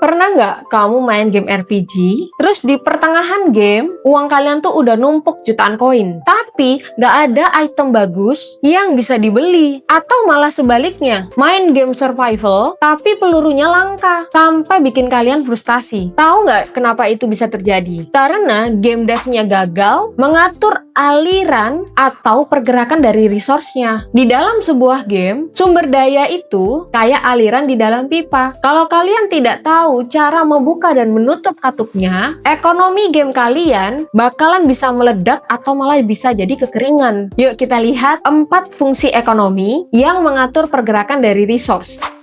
Pernah nggak kamu main game RPG, terus di pertengahan game, uang kalian tuh udah numpuk jutaan koin, tapi nggak ada item bagus yang bisa dibeli? Atau malah sebaliknya, main game survival, tapi pelurunya langka, sampai bikin kalian frustasi. Tahu nggak kenapa itu bisa terjadi? Karena game devnya gagal mengatur aliran atau pergerakan dari resource-nya. Di dalam sebuah game, sumber daya itu kayak aliran di dalam pipa. Kalau kalian tidak tahu cara membuka dan menutup katupnya, ekonomi game kalian bakalan bisa meledak atau malah bisa jadi kekeringan. Yuk kita lihat 4 fungsi ekonomi yang mengatur pergerakan dari resource.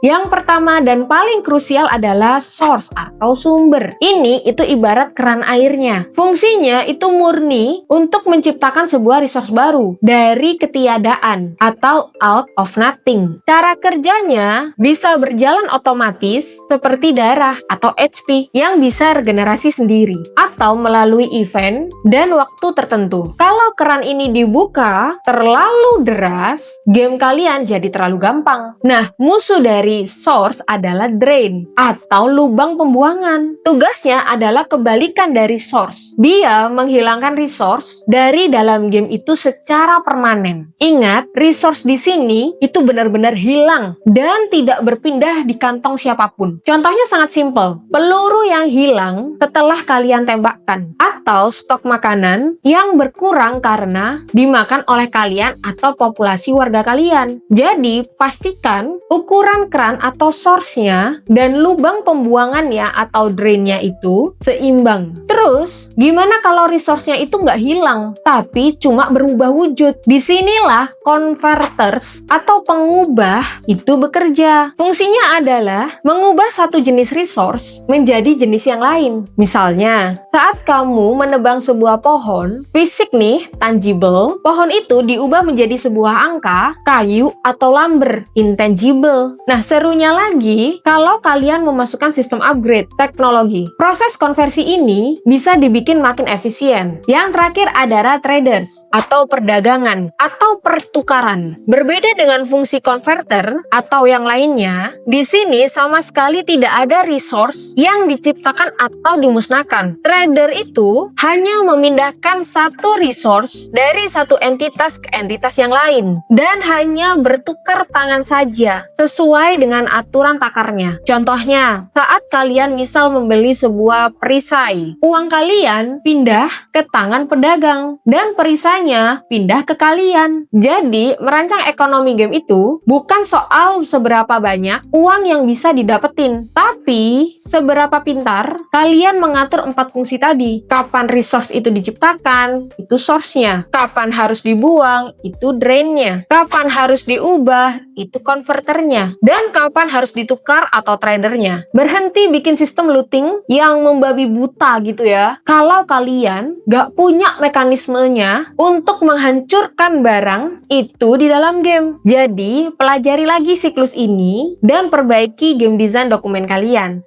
Yang pertama dan paling krusial adalah source atau sumber. Ini itu ibarat keran airnya. Fungsinya itu murni untuk menciptakan sebuah resource baru dari ketiadaan atau out of nothing. Cara kerjanya bisa berjalan otomatis seperti darah atau HP yang bisa regenerasi sendiri atau melalui event dan waktu tertentu. Kalau keran ini dibuka terlalu deras, game kalian jadi terlalu gampang. Nah, musuh dari source adalah drain atau lubang pembuangan. Tugasnya adalah kebalikan dari source. Dia menghilangkan resource dari dalam game itu secara permanen. Ingat, resource di sini itu benar-benar hilang dan tidak berpindah di kantong siapapun. Contohnya sangat simpel. Peluru yang hilang setelah kalian tembakkan atau stok makanan yang berkurang karena dimakan oleh kalian atau populasi warga kalian. Jadi, pastikan ukuran keran atau source-nya dan lubang pembuangannya atau drain-nya itu seimbang. Terus, gimana kalau resource-nya itu nggak hilang, tapi cuma berubah wujud? Disinilah converters atau pengubah itu bekerja. Fungsinya adalah mengubah satu jenis resource menjadi jenis yang lain. Misalnya, saat kamu menebang sebuah pohon, fisik nih, tangible, pohon itu diubah menjadi sebuah angka, kayu, atau lumber, intangible. Nah, serunya lagi, kalau kalian memasukkan sistem upgrade teknologi, proses konversi ini bisa dibikin makin efisien. Yang terakhir adalah traders atau perdagangan atau pertukaran. Berbeda dengan fungsi converter atau yang lainnya, di sini sama sekali tidak ada resource yang diciptakan atau dimusnahkan. Trader itu hanya memindahkan satu resource dari satu entitas ke entitas yang lain dan hanya bertukar tangan saja sesuai dengan aturan takarnya. Contohnya, saat kalian misal membeli sebuah perisai, uang kalian pindah ke tangan pedagang dan perisainya pindah ke kalian. Jadi, merancang ekonomi game itu bukan soal seberapa banyak uang yang bisa didapetin, tapi seberapa pintar kalian mengatur 4 fungsi tadi. Kapan resource itu diciptakan, itu source-nya. Kapan harus dibuang, itu drain-nya. Kapan harus diubah, itu converternya. Dan kapan harus ditukar atau tradernya. Berhenti bikin sistem looting yang membabi buta gitu ya. Kalau kalian gak punya mekanismenya untuk menghancurkan barang itu di dalam game. Jadi, pelajari lagi siklus ini dan perbaiki game design dokumen kalian.